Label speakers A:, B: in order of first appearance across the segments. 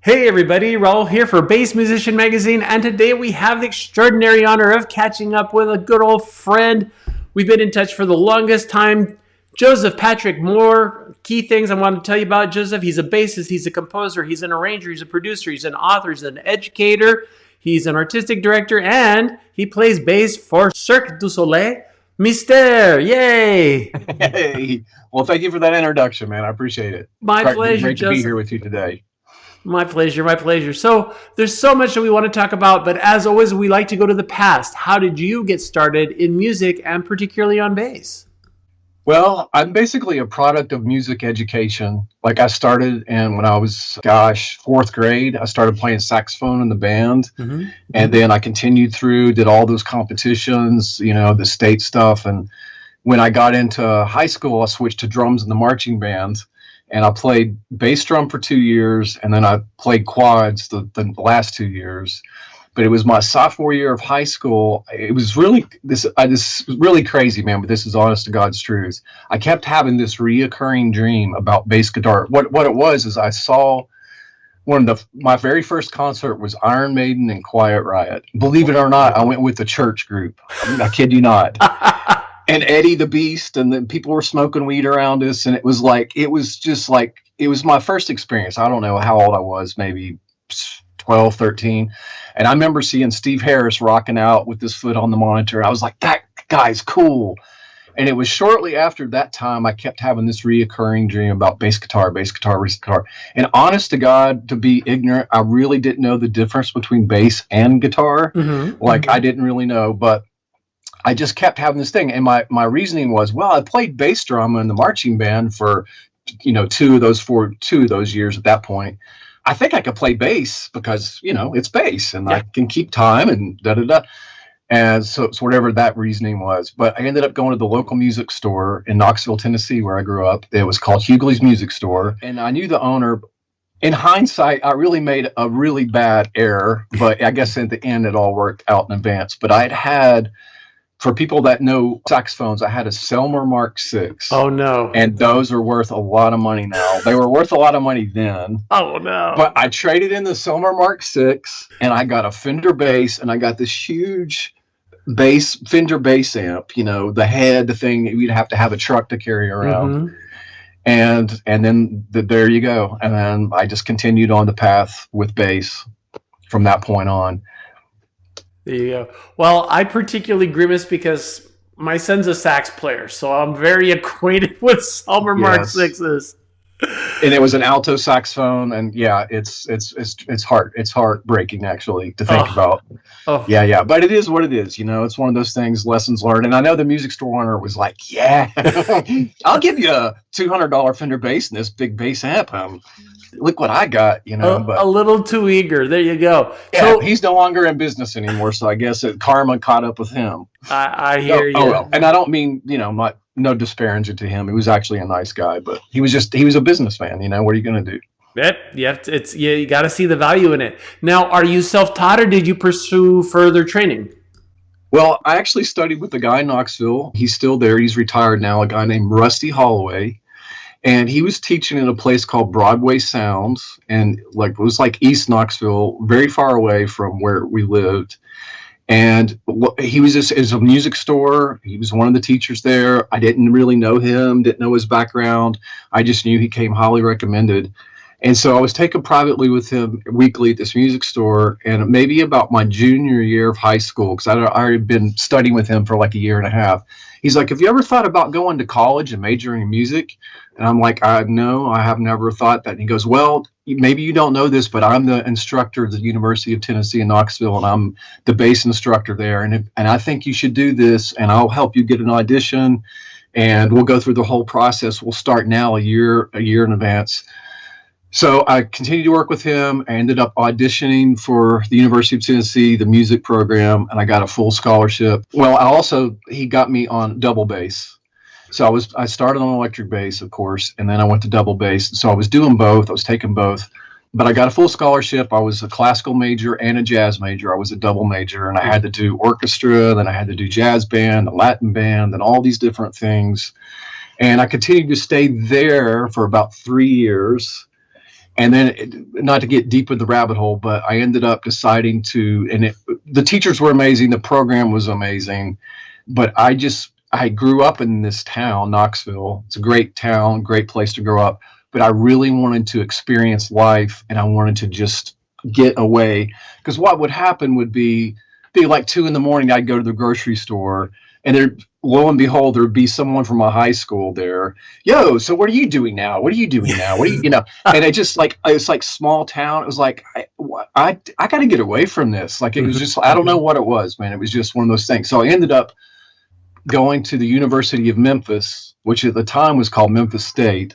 A: Hey everybody, Raul here for Bass Musician Magazine, and today we have the extraordinary honor of catching up with a good old friend. We've been in touch for the longest time, Joseph Patrick Moore. Key things I want to tell you about Joseph: he's a bassist, he's a composer, he's an arranger, he's a producer, he's an author, he's an educator, he's an artistic director, and he plays bass for Cirque du Soleil. Mystère, yay!
B: Hey, well, thank you for that introduction, man. I appreciate it.
A: My pleasure,
B: Great to be
A: Joseph.
B: here with you today.
A: My pleasure, my pleasure. So there's so much that we want to talk about, but as always, we like to go to the past. How did you get started in music and particularly on bass?
B: Well, I'm basically a product of music education. Like I started, and when I was, fourth grade, I started playing saxophone in the band.
A: Mm-hmm.
B: And then I continued through, did all those competitions, the state stuff. And when I got into high school, I switched to drums in the marching band. And I played bass drum for 2 years, and then I played quads the last 2 years. But it was my sophomore year of high school. It was really this was really crazy, man. But this is honest to God's truth. I kept having this reoccurring dream about bass guitar. What it was is I saw my very first concert was Iron Maiden and Quiet Riot. Believe it or not, I went with the church group. I kid you not. And Eddie the Beast, and then people were smoking weed around us, and it was my first experience. I don't know how old I was, maybe 12, 13. And I remember seeing Steve Harris rocking out with his foot on the monitor. I was like, that guy's cool. And it was shortly after that time I kept having this reoccurring dream about bass guitar, bass guitar, bass guitar. And honest to God, to be ignorant, I really didn't know the difference between bass and guitar.
A: Mm-hmm.
B: I didn't really know, but I just kept having this thing. And my reasoning was, well, I played bass drum in the marching band for, 2 of those years at that point. I think I could play bass because, it's bass and I can keep time and da-da-da. And so it's whatever that reasoning was. But I ended up going to the local music store in Knoxville, Tennessee, where I grew up. It was called Hughley's Music Store. And I knew the owner. In hindsight, I really made a really bad error. But I guess at the end, it all worked out in advance. But I had, for people that know saxophones, I had a Selmer Mark VI.
A: Oh, no.
B: And those are worth a lot of money now. They were worth a lot of money then.
A: Oh, no.
B: But I traded in the Selmer Mark VI, and I got a Fender bass, and I got this huge Fender bass amp, the head, the thing that you'd have to have a truck to carry around.
A: Mm-hmm.
B: And then there you go. And then I just continued on the path with bass from that point on.
A: There you go. Well, I particularly grimace because my son's a sax player, so I'm very acquainted with Selmer Mark VIs.
B: And it was an alto saxophone, and it's heartbreaking actually to think about.
A: Oh.
B: Yeah, but it is what it is. It's one of those things, lessons learned. And I know the music store owner was like, "Yeah, I'll give you a $200 Fender bass and this big bass amp. Look what I got." But
A: a little too eager. There you go.
B: Yeah, so he's no longer in business anymore, so I guess karma caught up with him.
A: I hear you.
B: Oh well, and I don't mean no disparaging to him. He was actually a nice guy, but he was a businessman. What are you going to do?
A: Yep. You got to see the value in it. Now, are you self-taught or did you pursue further training?
B: Well, I actually studied with a guy in Knoxville. He's still there. He's retired now. A guy named Rusty Holloway. And he was teaching in a place called Broadway Sounds, and it was like East Knoxville, very far away from where we lived. And he was just, it was a music store. He was one of the teachers there. I didn't really know him, didn't know his background. I just knew he came highly recommended. And so I was taken privately with him weekly at this music store. And maybe about my junior year of high school, because I already been studying with him for like a year and a half. He's like, "Have you ever thought about going to college and majoring in music?" And I'm like, "No, I have never thought that." And he goes, "Well, maybe you don't know this, but I'm the instructor at the University of Tennessee in Knoxville, and I'm the bass instructor there. And I think you should do this, and I'll help you get an audition, and we'll go through the whole process. We'll start now a year in advance." So I continued to work with him. I ended up auditioning for the University of Tennessee, the music program, and I got a full scholarship. Well, he got me on double bass. So I started on electric bass, of course, and then I went to double bass. So I was doing both. I was taking both. But I got a full scholarship. I was a classical major and a jazz major. I was a double major, and I had to do orchestra, then I had to do jazz band, a Latin band, and all these different things. And I continued to stay there for about 3 years. And then, not to get deep in the rabbit hole, but I ended up deciding to, the teachers were amazing. The program was amazing, but I grew up in this town, Knoxville. It's a great town, great place to grow up, but I really wanted to experience life, and I wanted to just get away. Because what would happen would be like 2 a.m. I'd go to the grocery store, and there, lo and behold, there'd be someone from my high school there. Yo, so what are you doing now? What are you doing now? What are you, And it just like, it's like small town. It was like, I got to get away from this. Like, it was just, I don't know what it was, man. It was just one of those things. So I ended up going to the University of Memphis, which at the time was called Memphis State.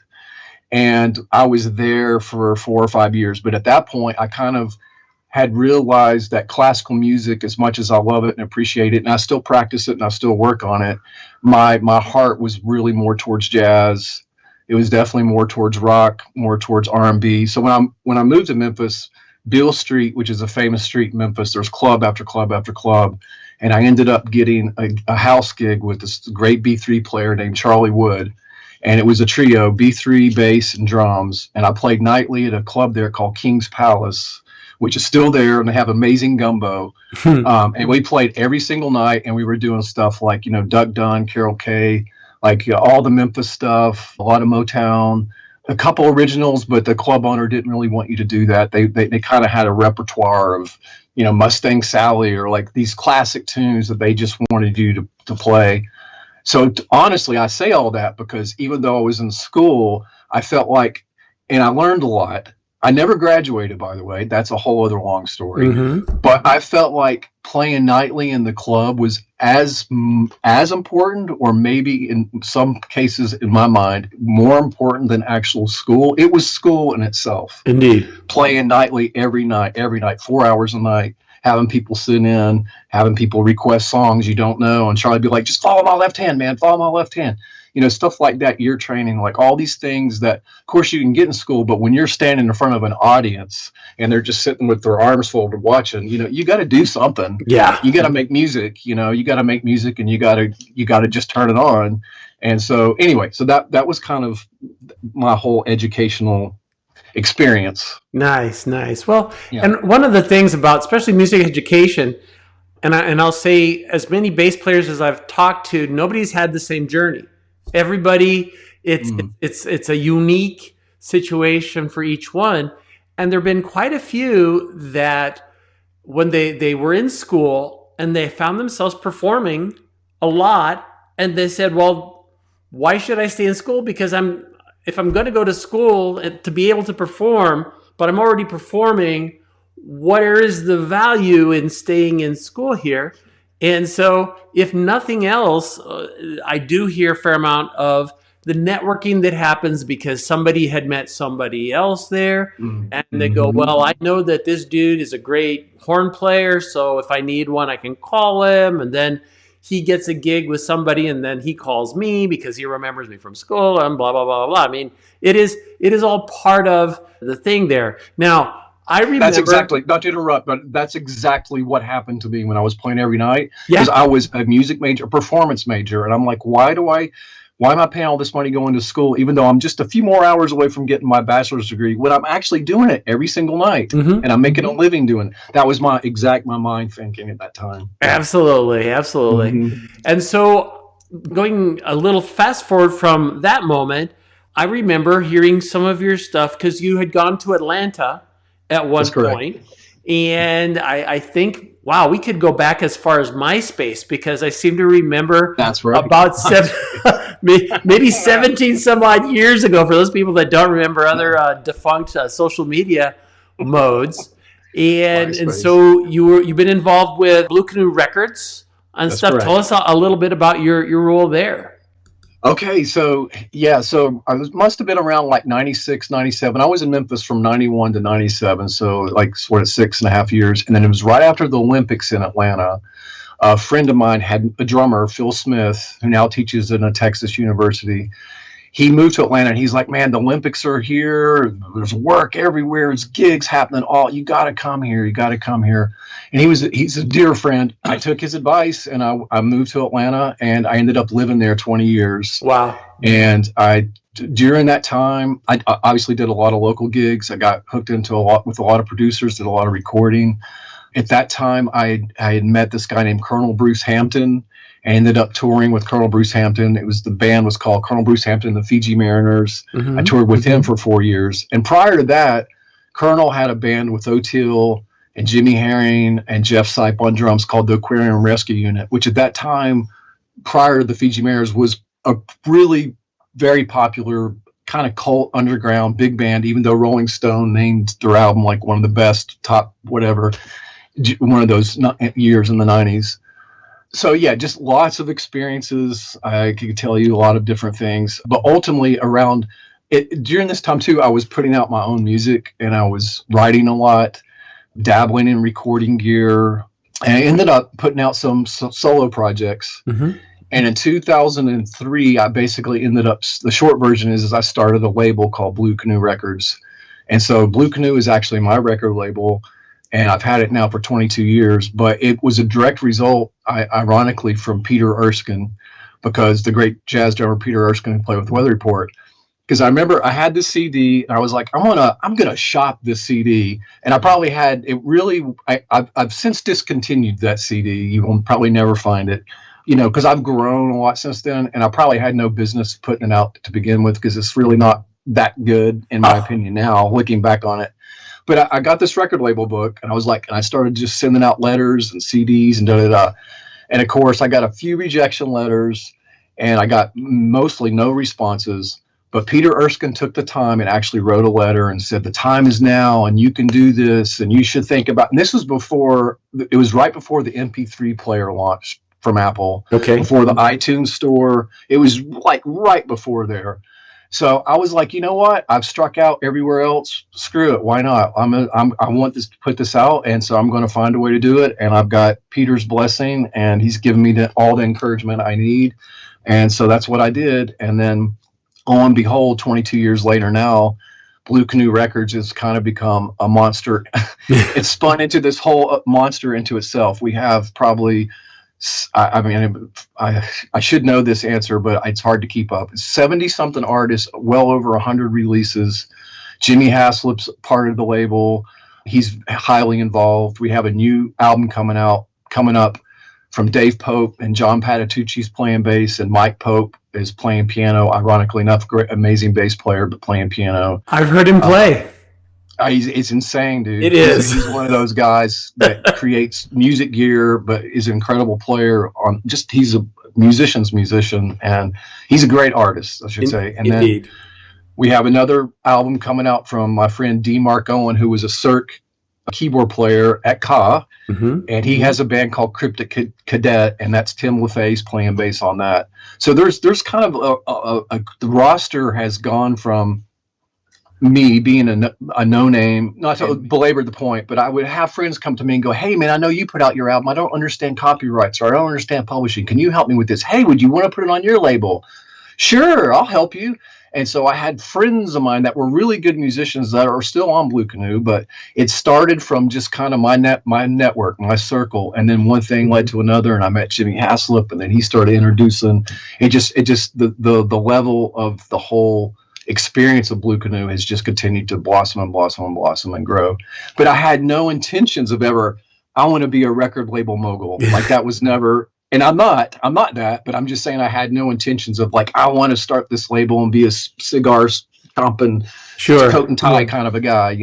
B: And I was there for 4 or 5 years. But at that point, I kind of had realized that classical music, as much as I love it and appreciate it, and I still practice it and I still work on it, my heart was really more towards jazz. It was definitely more towards rock, more towards R&B. So when I moved to Memphis, Beale Street, which is a famous street in Memphis, there's club after club after club. And I ended up getting a house gig with this great B3 player named Charlie Wood. And it was a trio, B3, bass, and drums. And I played nightly at a club there called King's Palace, which is still there, and they have amazing gumbo. And we played every single night, and we were doing stuff like, Duck Dunn, Carol Kay, like all the Memphis stuff, a lot of Motown, a couple originals, but the club owner didn't really want you to do that. They kind of had a repertoire of, Mustang Sally, or like these classic tunes that they just wanted you to play. So honestly, I say all that because even though I was in school, I felt like, and I learned a lot. I never graduated, by the way. That's a whole other long story. But I felt like playing nightly in the club was as important, or maybe in some cases, in my mind, more important than actual school. It was school in itself.
A: Indeed.
B: Playing nightly every night, 4 hours a night, having people sit in, having people request songs you don't know, and Charlie be like, just follow my left hand, man, follow my left hand. Stuff like that, ear training, like all these things that, of course, you can get in school, but when you're standing in front of an audience and they're just sitting with their arms folded watching, you got to do something.
A: Yeah.
B: You got to make music, you got to make music, and you got to just turn it on. And so anyway, so that was kind of my whole educational experience.
A: Nice. Well, yeah. And one of the things about, especially music education, and I'll say, as many bass players as I've talked to, nobody's had the same journey. Everybody, it's a unique situation for each one. And there have been quite a few that when they were in school and they found themselves performing a lot, and they said, well, why should I stay in school? Because if I'm going to go to school to be able to perform, but I'm already performing, where is the value in staying in school here? And so, if nothing else, I do hear a fair amount of the networking that happens because somebody had met somebody else there, and they go, well, I know that this dude is a great horn player, so if I need one, I can call him, and then he gets a gig with somebody, and then he calls me because he remembers me from school, and blah, blah, blah, blah. I mean, it is all part of the thing there. Now, I remember. That's
B: exactly, not to interrupt, but that's exactly what happened to me when I was playing every night. Because I was a music major, a performance major, and I'm like, why am I paying all this money going to school, even though I'm just a few more hours away from getting my bachelor's degree, when I'm actually doing it every single night, and I'm making a living doing it? That was my mind thinking at that time.
A: Absolutely. And so, going a little fast forward from that moment, I remember hearing some of your stuff because you had gone to Atlanta at one point. And I think, wow, we could go back as far as MySpace, because I seem to remember about maybe 17 some odd years ago, for those people that don't remember other defunct social media modes. And so you've been involved with Blue Canoe Records and stuff. Correct. Tell us a little bit about your role there.
B: Okay, so I must have been around like 96, 97. I was in Memphis from 91 to 97, so like sort of 6.5 years. And then it was right after the Olympics in Atlanta. A friend of mine had a drummer, Phil Smith, who now teaches in a Texas university. he moved to Atlanta, and he's like, man, the Olympics are here. There's work everywhere. There's gigs happening. You got to come here. You got to come here. And he's a dear friend. I took his advice, and I moved to Atlanta, and I ended up living there 20 years.
A: Wow.
B: And during that time, I obviously did a lot of local gigs. I got hooked into with a lot of producers, did a lot of recording. At that time, I had met this guy named Colonel Bruce Hampton. I ended up touring with Colonel Bruce Hampton. The band was called Colonel Bruce Hampton and the Fiji Mariners. I toured with him for 4 years. And prior to that, Colonel had a band with O'Teal and Jimmy Herring and Jeff Sipe on drums called the Aquarium Rescue Unit, which at that time, prior to the Fiji Mariners, was a really very popular kind of cult underground big band, even though Rolling Stone named their album like one of the best, top whatever, one of those years in the 90s. So yeah, just lots of experiences. I could tell you a lot of different things, but ultimately during this time too, I was putting out my own music, and I was writing a lot, dabbling in recording gear, and I ended up putting out some solo projects. And in 2003, I basically ended up, the short version is I started a label called Blue Canoe Records. And so Blue Canoe is actually my record label, and I've had it now for 22 years, but it was a direct result, ironically, from Peter Erskine, because the great jazz drummer Peter Erskine, who played with Weather Report. Because I remember I had this CD, and I was like, I'm gonna shop this CD, and I probably had it really. I've since discontinued that CD. You will probably never find it, because I've grown a lot since then, and I probably had no business putting it out to begin with, because it's really not that good in my opinion now, looking back on it. But I got this record label book, and I started just sending out letters and CDs and da-da-da. And of course, I got a few rejection letters, and I got mostly no responses. But Peter Erskine took the time and actually wrote a letter and said, the time is now, and you can do this, and you should think about, and this was it was right before the MP3 player launched from Apple, before the iTunes store. It was like right before there. So I was like, you know what? I've struck out everywhere else. Screw it. Why not? I want to put this out, and so I'm going to find a way to do it. And I've got Peter's blessing, and he's given me all the encouragement I need. And so that's what I did. And then, lo and behold, 22 years later now, Blue Canoe Records has kind of become a monster. It's spun into this whole monster into itself. We have probably, I should know this answer, but it's hard to keep up. 70-something artists, well over 100 releases. Jimmy Haslip's part of the label. He's highly involved. We have a new album coming up from Dave Pope, and John Patitucci's playing bass, and Mike Pope is playing piano. Ironically enough, great, amazing bass player, but playing piano.
A: I've heard him play.
B: It's insane, dude.
A: It is.
B: He's one of those guys that creates music gear, but is an incredible player. He's a musician's musician, and he's a great artist, I should say. And
A: Indeed.
B: Then we have another album coming out from my friend D. Mark Owen, who was a Cirque keyboard player at Ka, and he has a band called Cryptic Cadet, and that's Tim LaFay's playing bass on that. So there's kind of the roster has gone from me being a no name, not to belabor the point, but I would have friends come to me and go, hey man, I know you put out your album. I don't understand copyrights, or I don't understand publishing. Can you help me with this? Hey, would you want to put it on your label? Sure, I'll help you. And so I had friends of mine that were really good musicians that are still on Blue Canoe, but it started from just kind of my network, my circle. And then one thing led to another, and I met Jimmy Haslip, and then he started introducing the level of the whole experience of Blue Canoe has just continued to blossom and blossom and blossom and grow. But I had no intentions of ever, I want to be a record label mogul. Like that was never. And I'm not that, but I'm just saying I had no intentions of like, I want to start this label and be a cigar stomping, coat and tie kind of a guy,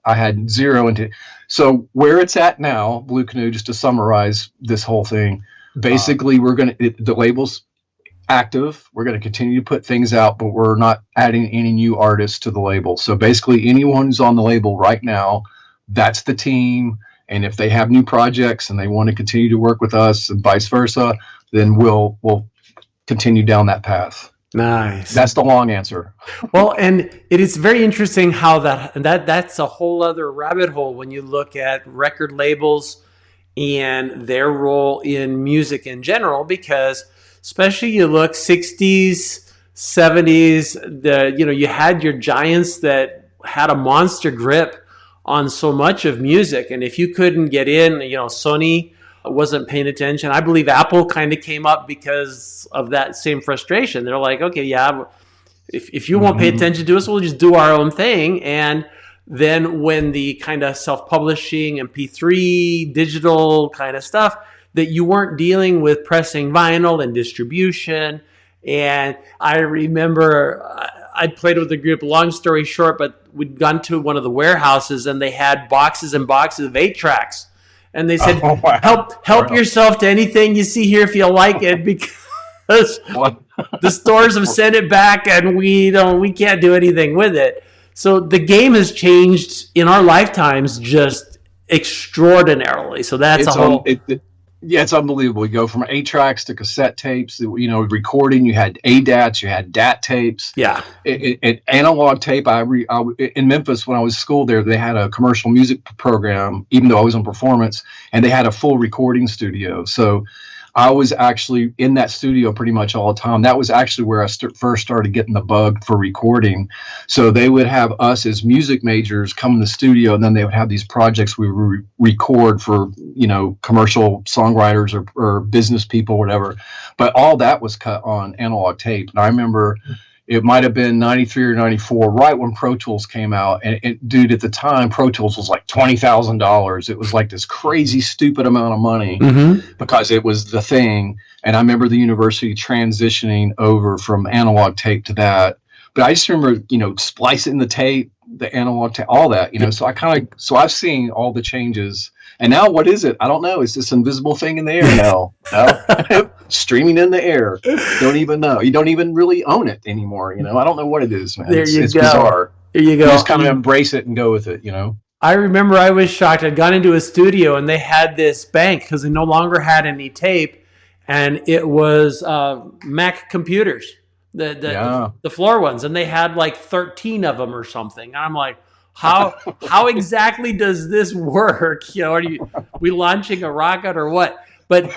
B: I had zero into. So where it's at now, Blue Canoe, just to summarize this whole thing, basically the label's active. We're going to continue to put things out, but we're not adding any new artists to the label. So basically anyone who's on the label right now, that's the team. And if they have new projects and they want to continue to work with us and vice versa, then we'll continue down that path.
A: Nice.
B: That's the long answer.
A: Well, and it is very interesting how that's a whole other rabbit hole when you look at record labels and their role in music in general, because especially you look 60s, 70s, you had your giants that had a monster grip on so much of music. And if you couldn't get in, Sony wasn't paying attention. I believe Apple kind of came up because of that same frustration. They're like, okay, yeah, if you won't pay attention to us, we'll just do our own thing. And then when the kind of self-publishing MP3 digital kind of stuff, that you weren't dealing with pressing vinyl and distribution. And I remember I played with the group, long story short, but we'd gone to one of the warehouses and they had boxes and boxes of 8-tracks. And they said, help yourself to anything you see here if you like it, because the stores have sent it back and we can't do anything with it. So the game has changed in our lifetimes just extraordinarily. So that's
B: it's unbelievable. You go from 8-tracks to cassette tapes, recording, you had ADATs, you had DAT tapes.
A: Yeah.
B: Analog tape. In Memphis, when I was in school there, they had a commercial music program, even though I was on performance, and they had a full recording studio. So I was actually in that studio pretty much all the time. That was actually where I first started getting the bug for recording. So they would have us as music majors come in the studio, and then they would have these projects we would record for, commercial songwriters or business people, whatever. But all that was cut on analog tape. And I remember it might have been 93 or 94, right when Pro Tools came out. And dude, at the time, Pro Tools was like $20,000. It was like this crazy, stupid amount of money because it was the thing. And I remember the university transitioning over from analog tape to that. But I just remember, splicing the tape, the analog tape, all that, so I've seen all the changes. And now what is it? I don't know. It's this invisible thing in the air now. No. Streaming in the air. Don't even know. You don't even really own it anymore. I don't know what it is, man. It's bizarre.
A: There you go.
B: You just kind of embrace it and go with it,
A: I remember I was shocked. I'd gone into a studio and they had this bank because they no longer had any tape, and it was Mac computers, the floor ones, and they had like 13 of them or something. And I'm like, how exactly does this work? Are we launching a rocket or what? But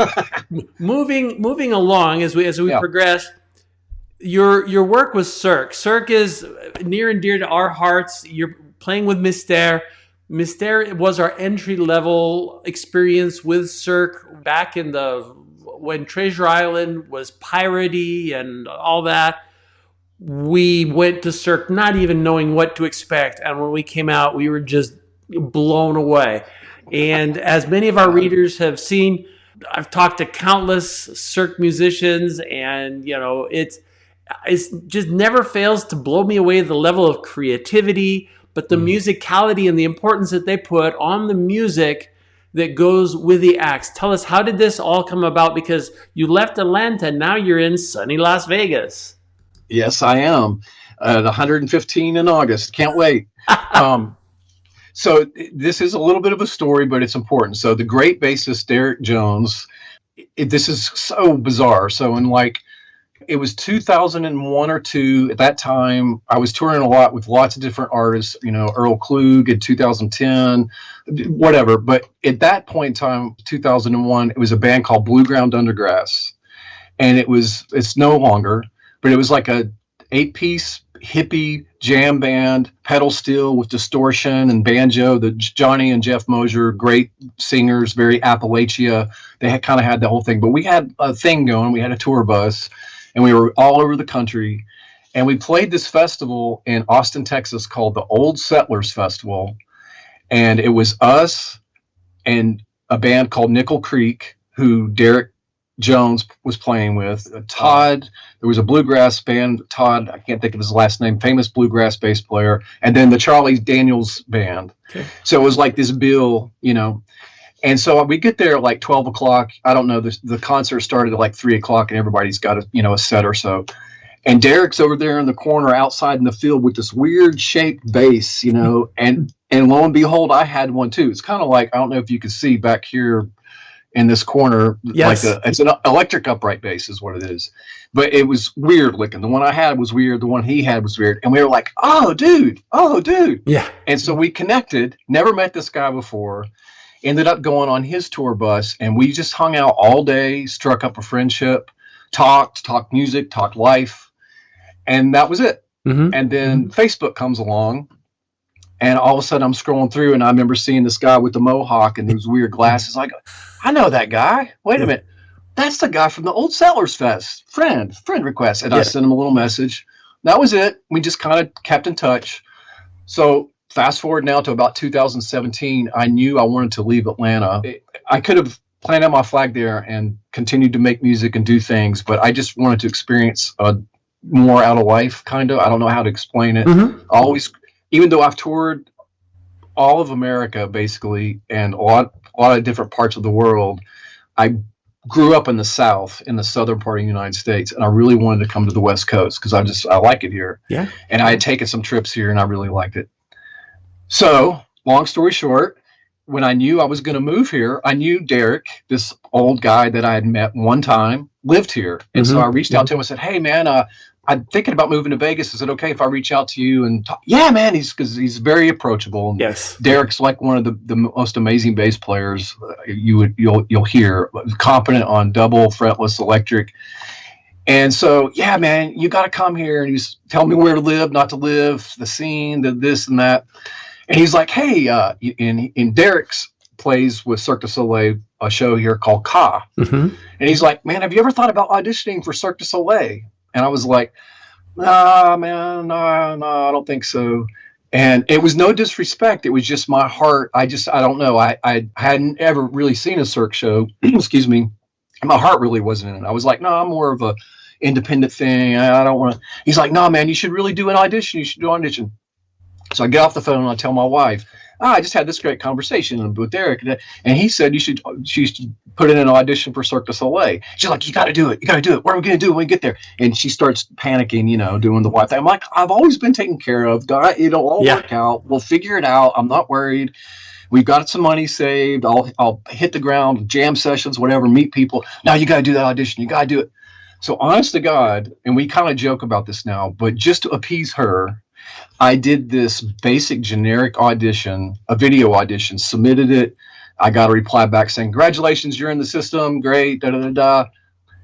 A: moving along as we progress, your work with Cirque. Cirque is near and dear to our hearts. You're playing with Mystère. Mystère was our entry level experience with Cirque back in when Treasure Island was piratey and all that. We went to Cirque not even knowing what to expect. And when we came out, we were just blown away. And as many of our readers have seen, I've talked to countless Cirque musicians, and, it's just never fails to blow me away, the level of creativity, but the musicality and the importance that they put on the music that goes with the acts. Tell us, how did this all come about? Because you left Atlanta, now you're in sunny Las Vegas.
B: Yes, I am. 115 in August. Can't wait. So this is a little bit of a story, but it's important. So the great bassist Derek Jones, this is so bizarre. So it was 2001 or 2. At that time, I was touring a lot with lots of different artists, Earl Klug in 2010, whatever. But at that point in time, 2001, it was a band called Blue Ground Undergrass. And it's no longer, but it was like a 8-piece hippie jam band, pedal steel with distortion and banjo. The Johnny and Jeff Mosier, great singers, very Appalachia. They had kind of had the whole thing, but we had a thing going. We had a tour bus, and we were all over the country. And we played this festival in Austin, Texas called the Old Settlers Festival. And it was us and a band called Nickel Creek, who Derek Jones was playing with. Todd, there was a bluegrass band, Todd, I can't think of his last name, famous bluegrass bass player, and then the Charlie Daniels band. Okay. So it was like this bill, and so we get there at like 12 o'clock. I don't know, the concert started at like 3 o'clock, and everybody's got a set or so. And Derek's over there in the corner outside in the field with this weird shaped bass, and lo and behold, I had one too. It's kind of like, I don't know if you can see back here in this corner,
A: yes.
B: It's an electric upright bass is what it is. But it was weird looking. The one I had was weird. The one he had was weird. And we were like, oh, dude.
A: Yeah.
B: And so we connected, never met this guy before, ended up going on his tour bus, and we just hung out all day, struck up a friendship, talked music, talked life. And that was it.
A: Mm-hmm.
B: And then Facebook comes along, and all of a sudden I'm scrolling through, and I remember seeing this guy with the mohawk and these weird glasses. I go, I know that guy. Wait a minute. That's the guy from the Old Settlers Fest. Friend request. And I sent him a little message. That was it. We just kind of kept in touch. So fast forward now to about 2017, I knew I wanted to leave Atlanta. I could have planted my flag there and continued to make music and do things, but I just wanted to experience more out of life, kind of. I don't know how to explain it. Always, even though I've toured all of America, basically, and a lot of different parts of the world, I grew up in the South, in the southern part of the United States, and I really wanted to come to the West Coast because I like it here.
A: Yeah.
B: And I had taken some trips here, and I really liked it. So, long story short, when I knew I was going to move here, I knew Derek, this old guy that I had met one time, lived here. And so I reached out to him and said, hey, man, I'm thinking about moving to Vegas. Is it okay if I reach out to you and talk? Yeah, man, because he's very approachable. And
A: yes.
B: Derek's like one of the most amazing bass players you'll hear, competent on double fretless electric. And so, yeah, man, you got to come here and he's tell me where to live, not to live, the scene, the this and that. And he's like, hey, and Derek's plays with Cirque du Soleil, a show here called Ka. And he's like, man, have you ever thought about auditioning for Cirque du Soleil? And I was like, nah, man, no, I don't think so. And it was no disrespect. It was just my heart. I don't know. I hadn't ever really seen a Cirque show. Excuse me. My heart really wasn't in it. I was like, no, I'm more of a independent thing. I don't want to. He's like, no, man, you should really do an audition. You should do an audition. So I get off the phone and I tell my wife, I just had this great conversation with Derek, and he said you should put in an audition for Cirque du Soleil. She's like, you got to do it. You got to do it. What are we going to do when we get there? And she starts panicking, doing the wife thing. I'm like, I've always been taken care of. It'll all work out. We'll figure it out. I'm not worried. We've got some money saved. I'll hit the ground, jam sessions, whatever, meet people. Now you got to do that audition. You got to do it. So honest to God, and we kind of joke about this now, but just to appease her, I did this basic generic audition, a video audition, submitted it. I got a reply back saying, congratulations, you're in the system. Great. Da, da, da, da.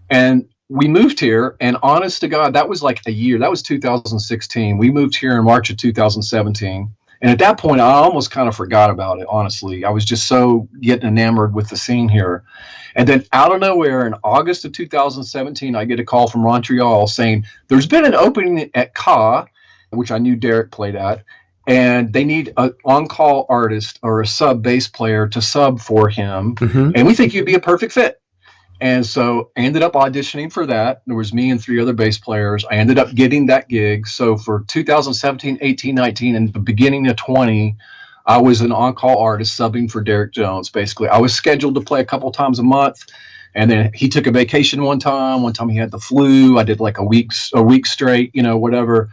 B: And we moved here. And honest to God, that was like a year. That was 2016. We moved here in March of 2017. And at that point, I almost kind of forgot about it, honestly. I was just so getting enamored with the scene here. And then out of nowhere, in August of 2017, I get a call from Montreal saying, there's been an opening at Ka, which I knew Derek played at, and they need an on-call artist or a sub bass player to sub for him, and we think you'd be a perfect fit. And so I ended up auditioning for that. There was me and 3 other bass players. I ended up getting that gig. So for 2017, 18, 19, and the beginning of 20, I was an on-call artist subbing for Derek Jones, basically. I was scheduled to play a couple times a month. And then he took a vacation one time. One time he had the flu. I did like a week straight, whatever.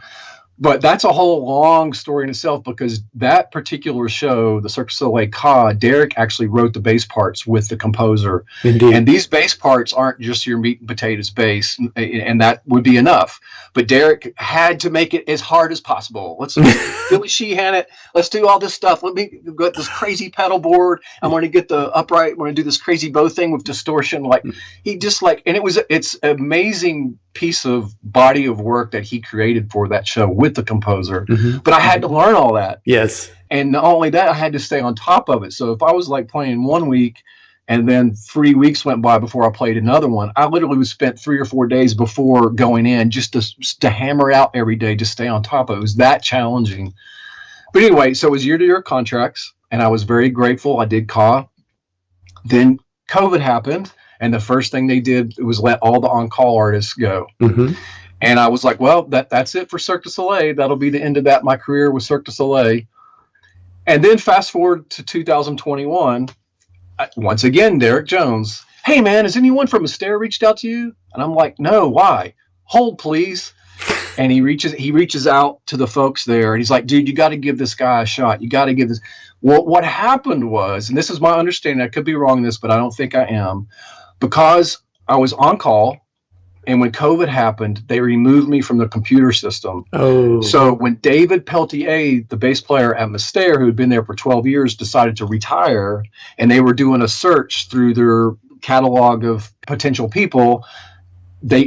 B: But that's a whole long story in itself, because that particular show, the Cirque du Soleil Ka, Derek actually wrote the bass parts with the composer.
A: Indeed.
B: And these bass parts aren't just your meat and potatoes bass, and that would be enough. But Derek had to make it as hard as possible. Let's Billy Sheehan it. Let's do all this stuff. Let me get this crazy pedal board. I'm going to get the upright. I'm going to do this crazy bow thing with distortion. And it's amazing piece of body of work that he created for that show with the composer. But I had to learn all that.
A: Yes.
B: And not only that, I had to stay on top of it. So if I was like playing 1 week and then 3 weeks went by before I played another one, I literally was spent 3 or 4 days before going in just to hammer out every day, to stay on top of it. It was that challenging. But anyway, so it was year-to-year contracts, and I was very grateful. I did Ka. Then COVID happened. And the first thing they did was let all the on-call artists go. And I was like, well, that's it for Cirque du Soleil. That'll be the end of my career with Cirque du Soleil. And then fast forward to 2021, once again, Derek Jones, hey, man, has anyone from Mystère reached out to you? And I'm like, no, why? Hold, please. And he reaches out to the folks there, and he's like, dude, you got to give this guy a shot. You got to give this. Well, what happened was, and this is my understanding, I could be wrong in this, but I don't think I am, because I was on call, and when COVID happened, they removed me from the computer system. Oh. So when David Peltier, the bass player at Mystère, who had been there for 12 years, decided to retire, and they were doing a search through their catalog of potential people,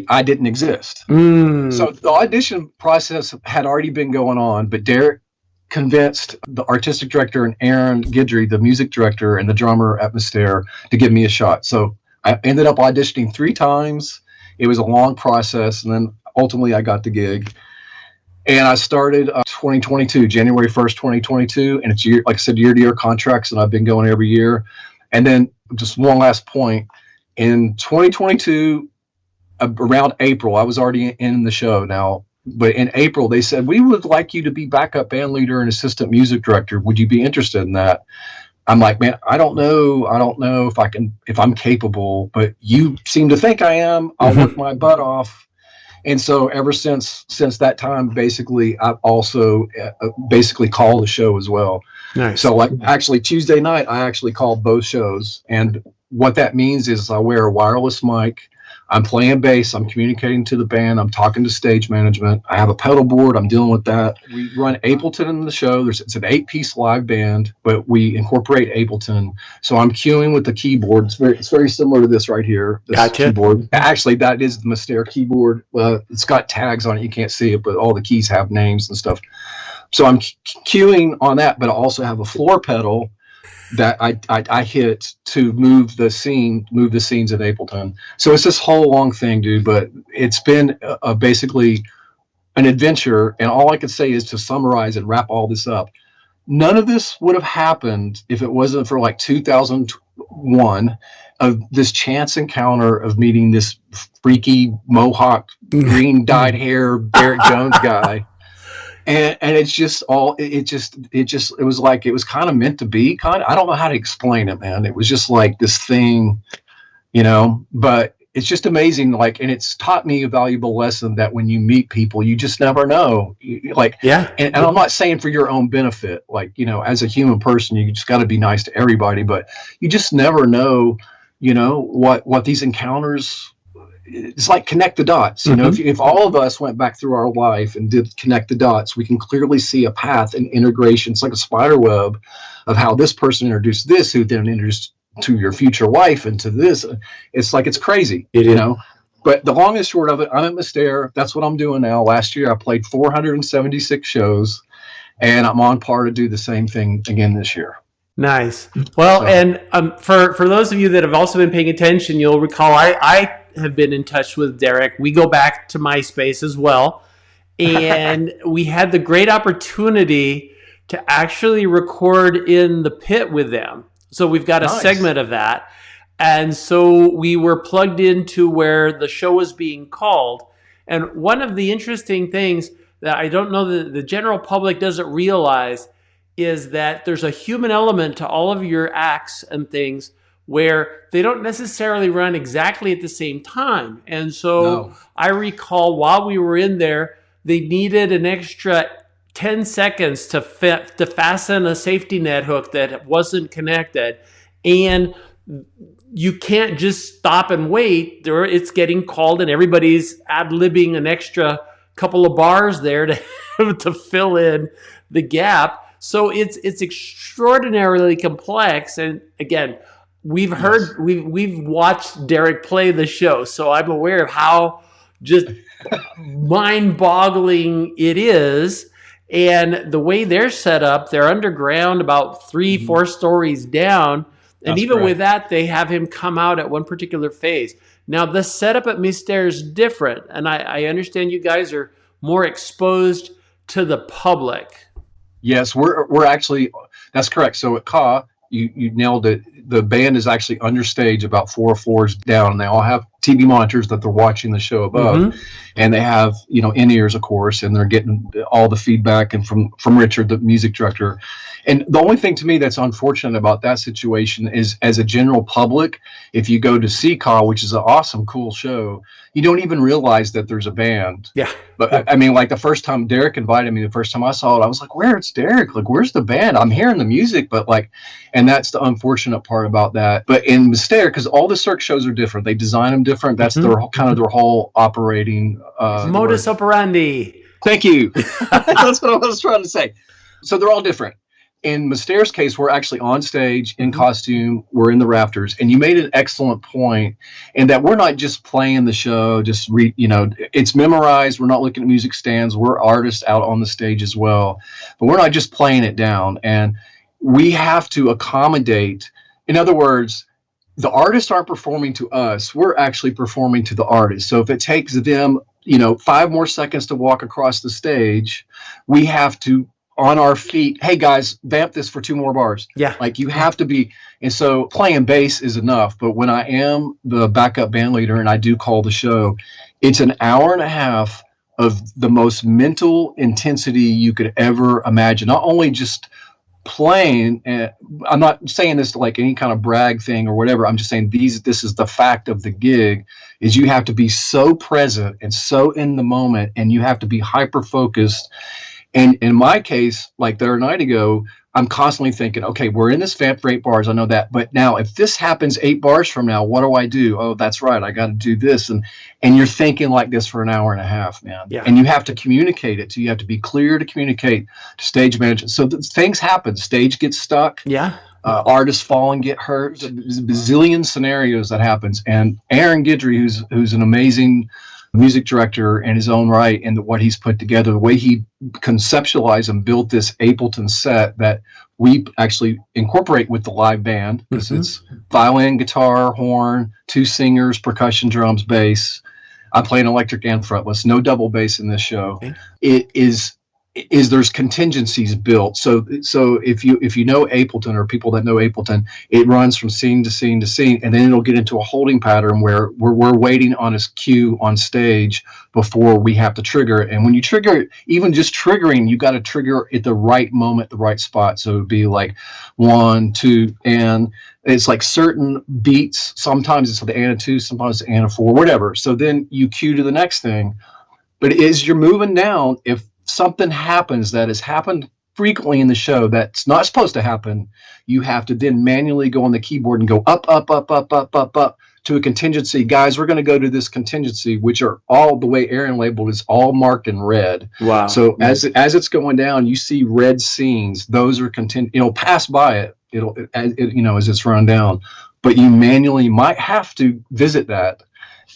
B: I didn't exist. So the audition process had already been going on, but Derek convinced the artistic director and Aaron Guidry, the music director and the drummer at Mystère, to give me a shot. So I ended up auditioning 3 times. It was a long process, and then ultimately I got the gig. And I started 2022, January 1st, 2022, and it's like I said, year-to-year contracts, and I've been going every year. And then just one last point, in 2022, around April, I was already in the show now, but in April they said, we would like you to be backup band leader and assistant music director. Would you be interested in that? I'm like, man, I don't know if I'm capable, but you seem to think I am. I'll work my butt off. And so ever since that time, basically, I've also basically called the show as well.
A: Nice.
B: So like actually Tuesday night, I actually called both shows. And what that means is I wear a wireless mic. I'm playing bass. I'm communicating to the band. I'm talking to stage management. I have a pedal board. I'm dealing with that. We run Ableton in the show. It's an 8-piece live band, but we incorporate Ableton. So I'm cueing with the keyboard. It's very similar to this right here. This
A: Gotcha.
B: Keyboard. Actually, that is the Mystère keyboard. It's got tags on it. You can't see it, but all the keys have names and stuff. So I'm cueing on that, but I also have a floor pedal that I hit to move the scenes in Ableton. So it's this whole long thing, dude, but it's been basically an adventure. And all I could say is, to summarize and wrap all this up, none of this would have happened if it wasn't for like 2001 of this chance encounter of meeting this freaky Mohawk, green dyed hair, Derek Jones guy. And it's just it was like, it was kind of meant to be. I don't know how to explain it, man. It was just like this thing, but it's just amazing. Like, and it's taught me a valuable lesson that when you meet people, you just never know. And I'm not saying for your own benefit, like, as a human person, you just got to be nice to everybody, but you just never know, what these encounters. It's like connect the dots. If all of us went back through our life and did connect the dots, we can clearly see a path and integration. It's like a spider web of how this person introduced this, who then introduced to your future wife and to this. It's like, it's crazy, But the long and short of it, I'm at Mystère. That's what I'm doing now. Last year, I played 476 shows, and I'm on par to do the same thing again this year.
A: Nice. Well, and for those of you that have also been paying attention, you'll recall I have been in touch with Derek. We go back to MySpace as well. And we had the great opportunity to actually record in the pit with them. So we've got a segment of that. And so we were plugged into where the show was being called. And one of the interesting things that I don't know that the general public doesn't realize is that there's a human element to all of your acts and things where they don't necessarily run exactly at the same time. And so I recall while we were in there, they needed an extra 10 seconds to fasten a safety net hook that wasn't connected. And you can't just stop and wait. It's getting called and everybody's ad-libbing an extra couple of bars there to fill in the gap. So it's extraordinarily complex. And again, we've watched Derek play the show, so I'm aware of how just mind-boggling it is. And the way they're set up, they're underground about 3-4 stories down. And that's even correct. With that, they have him come out at one particular phase. Now, the setup at Mystère is different. And I understand you guys are more exposed to the public.
B: Yes, we're actually, that's correct. So at Ka, you nailed it. The band is actually under stage about 4 floors down, and they all have TV monitors that they're watching the show above, and they have in-ears, of course, and they're getting all the feedback and from Richard, the music director. And the only thing to me that's unfortunate about that situation is, as a general public, if you go to see Ka, which is an awesome, cool show, you don't even realize that there's a band.
A: Yeah.
B: But I mean, like the first time Derek invited me, the first time I saw it, I was like, where's Derek? Like, where's the band? I'm hearing the music, but like, and that's the unfortunate part about that. But in Mystère, because all the Cirque shows are different, they design them different. That's their kind of their whole operating
A: modus operandi.
B: Thank you. That's what I was trying to say. So they're all different. in Mystère's case, we're actually on stage in costume. We're in the rafters, and you made an excellent point in that we're not just playing the show, it's memorized. We're not looking at music stands. We're artists out on the stage as well, but we're not just playing it down. And we have to accommodate. In other words, the artists aren't performing to us. We're actually performing to the artists. So if it takes them, 5 more seconds to walk across the stage, we have to, on our feet, hey guys, vamp this for 2 more bars.
A: Yeah.
B: Like you have to be. And so playing bass is enough. But when I am the backup band leader and I do call the show, it's an hour and a half of the most mental intensity you could ever imagine. Not only just playing, I'm not saying this to like any kind of brag thing or whatever. I'm just saying this is the fact of the gig, is you have to be so present and so in the moment, and you have to be hyper focused. And in my case, like the other night ago, I'm constantly thinking, okay, we're in this vamp for 8 bars. I know that. But now if this happens 8 bars from now, what do I do? Oh, that's right. I got to do this. And you're thinking like this for an hour and a half, man.
A: Yeah.
B: And you have to communicate it. So you have to be clear to communicate to stage management. So things happen. Stage gets stuck.
A: Yeah.
B: Artists fall and get hurt. There's a bazillion scenarios that happens. And Aaron Guidry, who's an amazing music director in his own right, and what he's put together, the way he conceptualized and built this Ableton set that we actually incorporate with the live band, because it's violin, guitar, horn, 2 singers, percussion, drums, bass. I play an electric and fretless, no double bass in this show. Okay. It is there's contingencies built. So if you know Ableton, or people that know Ableton, it runs from scene to scene to scene, and then it'll get into a holding pattern where we're waiting on his cue on stage before we have to trigger it. And when you trigger it, even just triggering, you got to trigger at the right moment, the right spot. So it'd be like 1, 2, and it's like certain beats. Sometimes it's the and a 2, sometimes it's the and a 4, whatever. So then you cue to the next thing. But as you're moving down, if something happens that has happened frequently in the show that's not supposed to happen, you have to then manually go on the keyboard and go up, up, up, up, up, up, up to a contingency. Guys, we're going to go to this contingency, which are all, the way Aaron labeled, is all marked in red. Wow. So as it's going down, you see red scenes. Those are pass by it. It'll as it's run down, but you manually might have to visit that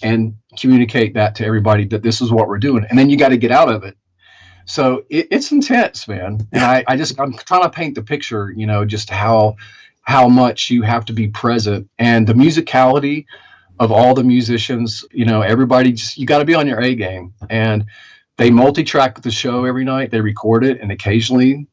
B: and communicate that to everybody that this is what we're doing. And then you got to get out of it. So it's intense, man. And I'm trying to paint the picture, just how much you have to be present, and the musicality of all the musicians, everybody you got to be on your A game. And they multi-track the show every night. They record it, and occasionally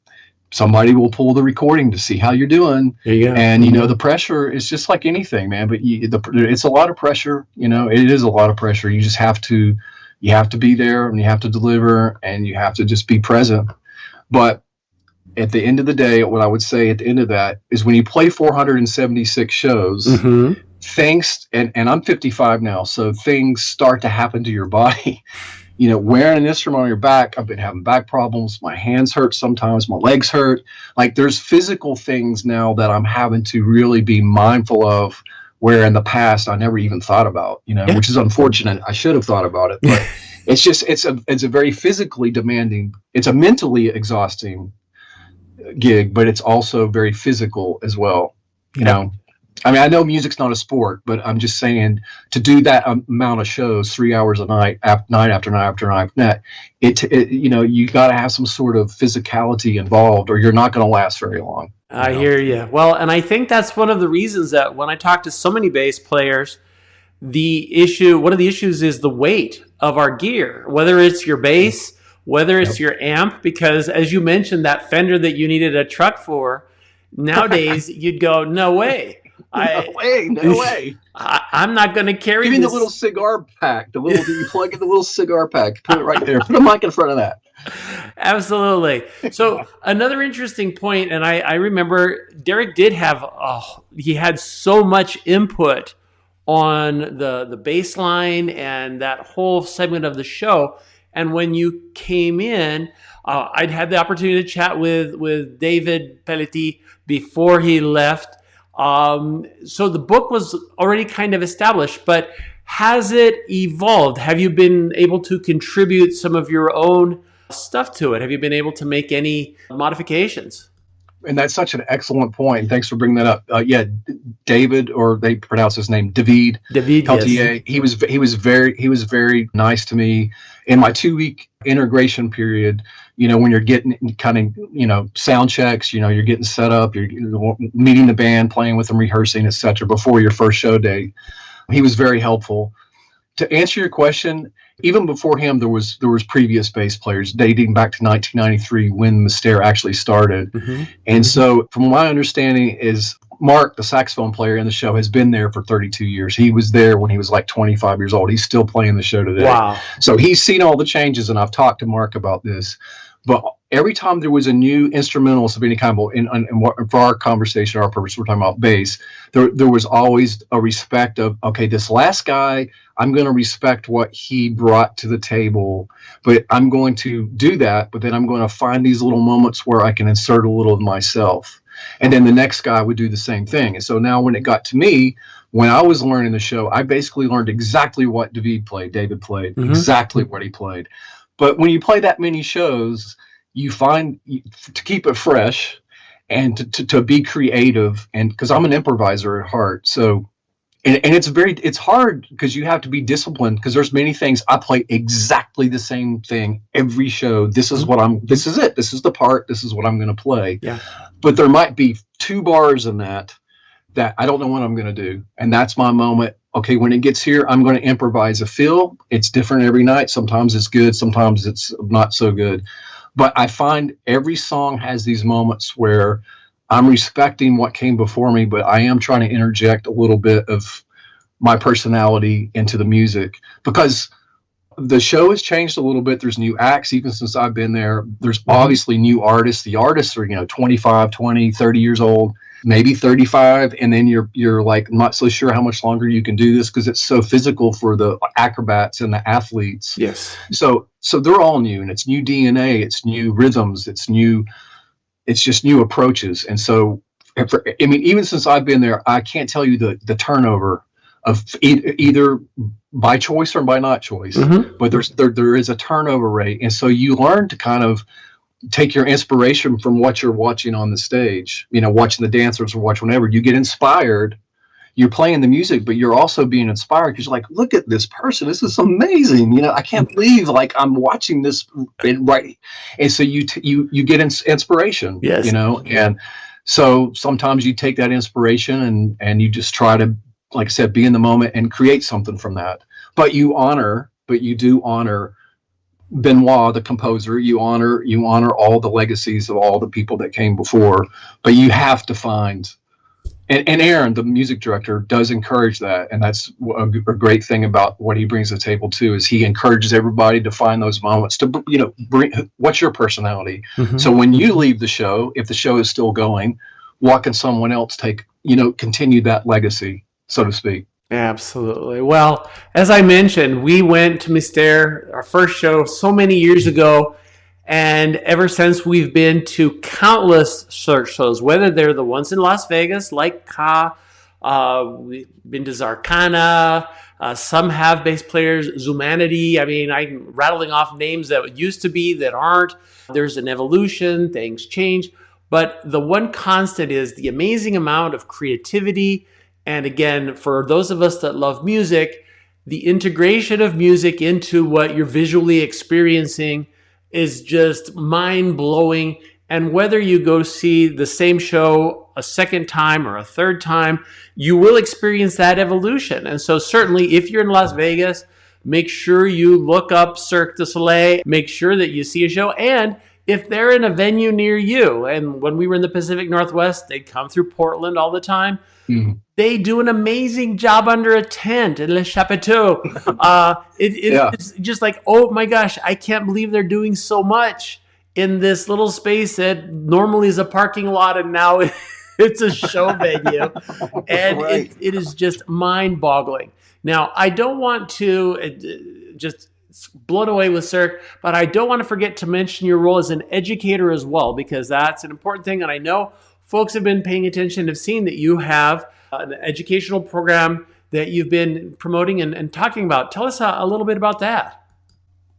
B: somebody will pull the recording to see how you're doing. There you go. And the pressure is just like anything, man. But it's a lot of pressure. It is a lot of pressure. You just have to. You have to be there, and you have to deliver, and you have to just be present. But at the end of the day, what I would say at the end of that is, when you play 476 shows, things, and I'm 55 now, so things start to happen to your body. Wearing an instrument on your back, I've been having back problems. My hands hurt sometimes. My legs hurt. Like, there's physical things now that I'm having to really be mindful of, where in the past I never even thought about, which is unfortunate. I should have thought about it, but it's a very physically demanding, it's a mentally exhausting gig, but it's also very physical as well. I mean, I know music's not a sport, but I'm just saying, to do that amount of shows, 3 hours a night, night after night after night, you got to have some sort of physicality involved, or you're not going to last very long.
A: I hear you. Well, and I think that's one of the reasons that when I talk to so many bass players, one of the issues is the weight of our gear, whether it's your bass, whether it's your amp, because as you mentioned, that Fender that you needed a truck for, nowadays you'd go, no way.
B: No way.
A: I'm not going to carry
B: Even the little cigar pack, you plug in the little cigar pack, put it right there, put a mic in front of that.
A: Absolutely. So another interesting point, and I remember Derek did have, he had so much input on the bass line and that whole segment of the show. And when you came in, I'd had the opportunity to chat with David Pelletti before he left. So the book was already kind of established, but has it evolved? Have you been able to contribute some of your own stuff to it? Have you been able to make any modifications?
B: And that's such an excellent point. Thanks for bringing that up. Yeah, David, or they pronounce his name David
A: Yes.
B: Peltier. He was very nice to me in my 2 week integration period. When you're getting kind of sound checks, you're getting set up, you're meeting the band, playing with them, rehearsing, etc. before your first show date. He was very helpful. To answer your question, even before him, there was previous bass players dating back to 1993 when Mystère actually started.
A: Mm-hmm.
B: And so, from my understanding, is Mark, the saxophone player in the show, has been there for 32 years. He was there when he was like 25 years old. He's still playing the show today.
A: Wow.
B: So he's seen all the changes, and I've talked to Mark about this. But every time there was a new instrumentalist of any kind, for our conversation, our purpose, we're talking about bass, there was always a respect of, okay, this last guy, I'm going to respect what he brought to the table, but I'm going to do that, but then I'm going to find these little moments where I can insert a little of myself. And then the next guy would do the same thing. And so now when it got to me, when I was learning the show, I basically learned exactly what David played, exactly what he played. But when you play that many shows, you find to keep it fresh and to be creative, and because I'm an improviser at heart, so and it's hard because you have to be disciplined, because there's many things I play exactly the same thing every show. This is this is it. This is the part. This is what I'm going to play.
A: Yeah.
B: But there might be 2 bars in that I don't know what I'm going to do, and that's my moment. Okay, when it gets here, I'm going to improvise a feel. It's different every night. Sometimes it's good, sometimes it's not so good. But I find every song has these moments where I'm respecting what came before me, but I am trying to interject a little bit of my personality into the music, because the show has changed a little bit. There's new acts, even since I've been there. There's obviously new artists. The artists are, 25, 20, 30 years old, maybe 35. And then you're like not so sure how much longer you can do this, because it's so physical for the acrobats and the athletes.
A: Yes.
B: So they're all new, and it's new DNA, it's new rhythms, it's just new approaches. And so, even since I've been there, I can't tell you the turnover of either by choice or by not choice, but there is a turnover rate. And so you learn to kind of take your inspiration from what you're watching on the stage, watching the dancers or watch whenever. You get inspired, you're playing the music, but you're also being inspired because you're like, look at this person. This is amazing. I can't believe I'm watching this right. And so you get inspiration,
A: yes.
B: And so sometimes you take that inspiration and you just try to, like I said, be in the moment and create something from that. But you do honor Benoit, the composer. You honor all the legacies of all the people that came before, but you have to find. And Aaron, the music director, does encourage that, and that's a great thing about what he brings to the table too. Is he encourages everybody to find those moments to bring. What's your personality? So when you leave the show, if the show is still going, what can someone else take? Continue that legacy, so to speak.
A: Absolutely. Well, as I mentioned, we went to Mystère, our first show, so many years ago. And ever since, we've been to countless Cirque shows, whether they're the ones in Las Vegas, like Ka. We've been to Zarkana. Some have bass players, Zumanity. I'm rattling off names that used to be that aren't. There's an evolution. Things change. But the one constant is the amazing amount of creativity. And again, for those of us that love music, the integration of music into what you're visually experiencing is just mind-blowing. And whether you go see the same show a second time or a third time, you will experience that evolution. And so certainly if you're in Las Vegas, make sure you look up Cirque du Soleil, make sure that you see a show. And if they're in a venue near you, and when we were in the Pacific Northwest, they'd come through Portland all the time. They do an amazing job under a tent in Le Chapiteau. It's just like, oh my gosh, I can't believe they're doing so much in this little space that normally is a parking lot, and now it's a show venue. And right. it is just mind-boggling. Now, I don't want to just blown away with Cirque, but I don't want to forget to mention your role as an educator as well, because that's an important thing. And I know folks have been paying attention, have seen that you have an educational program that you've been promoting and talking about. Tell us a little bit about that.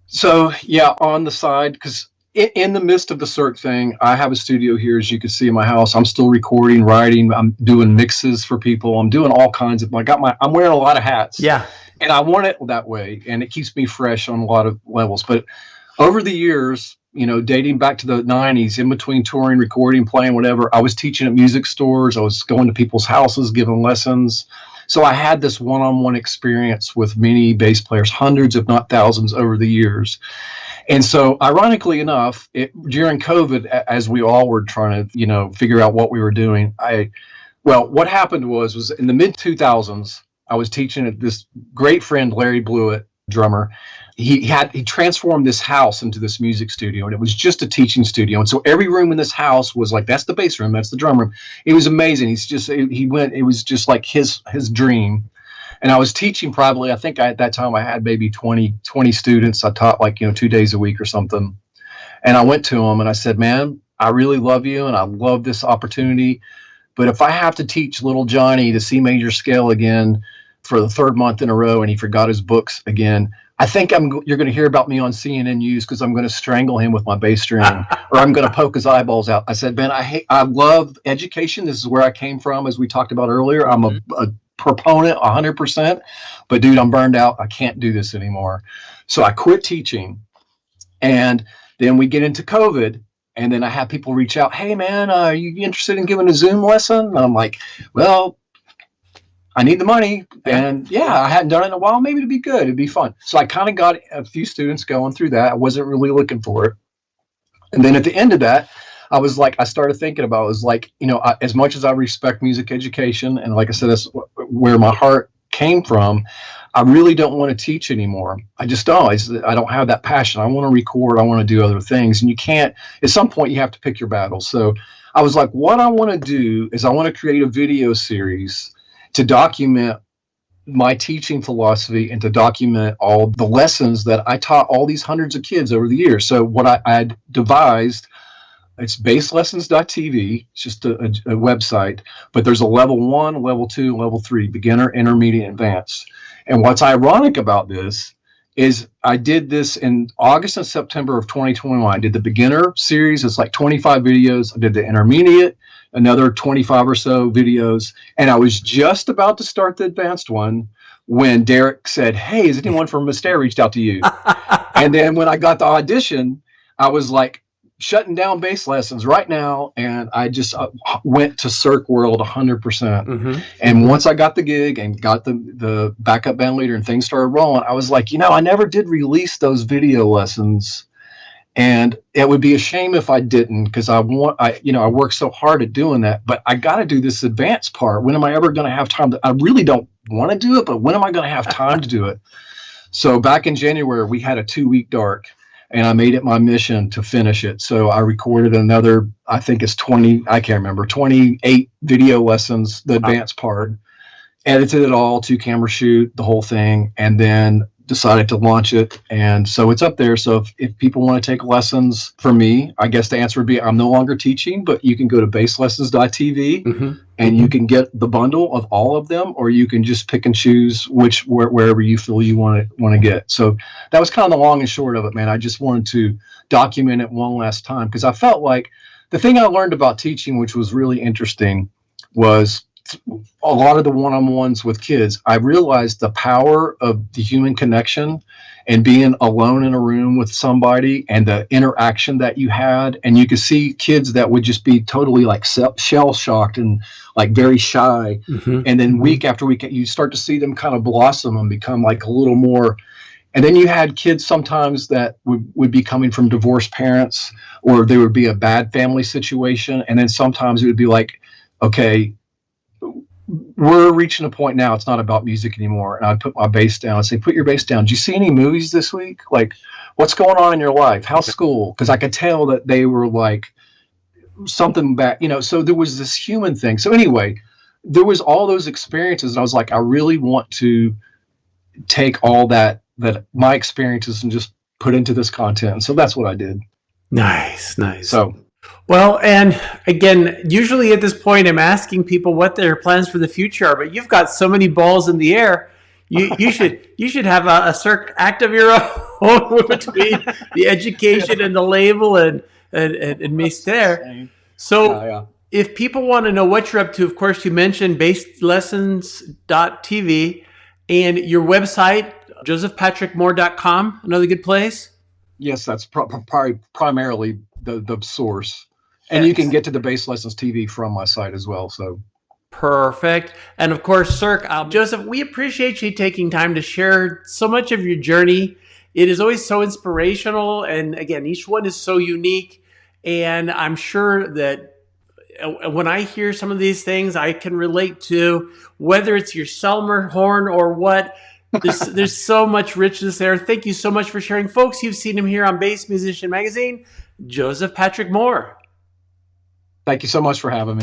B: So, yeah, on the side, because in the midst of the Cirque thing, I have a studio here, as you can see in my house. I'm still recording, writing. I'm doing mixes for people. I'm doing all kinds of. I'm wearing a lot of hats.
A: Yeah.
B: And I want it that way, and it keeps me fresh on a lot of levels. But over the years, dating back to the 90s, in between touring, recording, playing, whatever, I was teaching at music stores. I was going to people's houses, giving lessons. So I had this one-on-one experience with many bass players, hundreds, if not thousands, over the years. And so, ironically enough, during COVID, as we all were trying to, figure out what we were doing, what happened was in the mid 2000s, I was teaching at this great friend, Larry Blewett, drummer. He transformed this house into this music studio, and it was just a teaching studio. And so every room in this house was like, that's the bass room, that's the drum room. It was amazing. It was just like his dream. And I was teaching probably, I think at that time I had maybe 20 students. I taught 2 days a week or something. And I went to him and I said, man, I really love you and I love this opportunity. But if I have to teach little Johnny the C major scale again for the third month in a row and he forgot his books again, I think you're going to hear about me on CNN News because I'm going to strangle him with my bass string or I'm going to poke his eyeballs out. I said, Ben, I love education. This is where I came from, as we talked about earlier. I'm a proponent 100%, but dude, I'm burned out. I can't do this anymore. So I quit teaching, and then we get into COVID, and then I have people reach out, hey man, are you interested in giving a Zoom lesson? And I'm like, well, I need the money, and I hadn't done it in a while. Maybe it'd be good. It'd be fun. So I kind of got a few students going through that. I wasn't really looking for it. And then at the end of that, I started thinking about it. It was like, as much as I respect music education, and like I said, that's where my heart came from, I really don't want to teach anymore. I just don't. I don't have that passion. I want to record. I want to do other things. And you can't, at some point, you have to pick your battles. So I was like, what I want to do is I want to create a video series to document my teaching philosophy and to document all the lessons that I taught all these hundreds of kids over the years. So what I had devised, it's basslessons.tv. It's just a website, but there's a level 1, level 2, level 3, beginner, intermediate, advanced. And what's ironic about this is I did this in August and September of 2021. I did the beginner series. It's like 25 videos. I did the intermediate, another 25 or so videos. And I was just about to start the advanced one when Derek said, hey, has anyone from Mystère reached out to you? And then when I got the audition, I was like, shutting down bass lessons right now, and I just went to Cirque World 100%. Mm-hmm. And once I got the gig and got the backup band leader and things started rolling, I was like, I never did release those video lessons, and it would be a shame if I didn't, because I worked so hard at doing that. But I got to do this advanced part. When am I ever going to have time to? I really don't want to do it, but when am I going to have time to do it? So back in January, we had a 2-week dark. And I made it my mission to finish it. So I recorded another, I think it's 28 video lessons, the advanced part, edited it all, 2-camera shoot, the whole thing, and then decided to launch it. And so it's up there. So if people want to take lessons from me, I guess the answer would be I'm no longer teaching, but you can go to basslessons.tv mm-hmm. and you can get the bundle of all of them, or you can just pick and choose wherever you feel you want to get. So that was kind of the long and short of it, man. I just wanted to document it one last time, because I felt like the thing I learned about teaching, which was really interesting, was a lot of the one-on-ones with kids. I realized the power of the human connection and being alone in a room with somebody and the interaction that you had. And you could see kids that would just be totally like shell-shocked and like very shy. Mm-hmm. And then week after week, you start to see them kind of blossom and become like a little more. And then you had kids sometimes that would be coming from divorced parents, or there would be a bad family situation. And then sometimes it would be like, okay, we're reaching a point now, it's not about music anymore. And I'd put my bass down and say, put your bass down. Did you see any movies this week? Like, what's going on in your life? How's school? Because I could tell that they were like something back, so there was this human thing. So anyway, there was all those experiences. And I was like, I really want to take all that my experiences and just put into this content. And so that's what I did.
A: Nice.
B: So,
A: well, and again, usually at this point, I'm asking people what their plans for the future are, but you've got so many balls in the air. You should have a Cirque act of your own between the education and the label and Mystère. So
B: Yeah.
A: if people want to know what you're up to, of course, you mentioned bassedlessons.tv and your website, josephpatrickmoore.com, another good place.
B: Yes, that's primarily the source. And you can get to the Bass Lessons TV from my site as well. So
A: perfect. And of course, Cirque. Joseph, we appreciate you taking time to share so much of your journey. It is always so inspirational. And again, each one is so unique. And I'm sure that when I hear some of these things, I can relate to whether it's your Selmer horn or what. There's so much richness there. Thank you so much for sharing. Folks, you've seen him here on Bass Musician Magazine, Joseph Patrick Moore.
B: thank you so much for having me.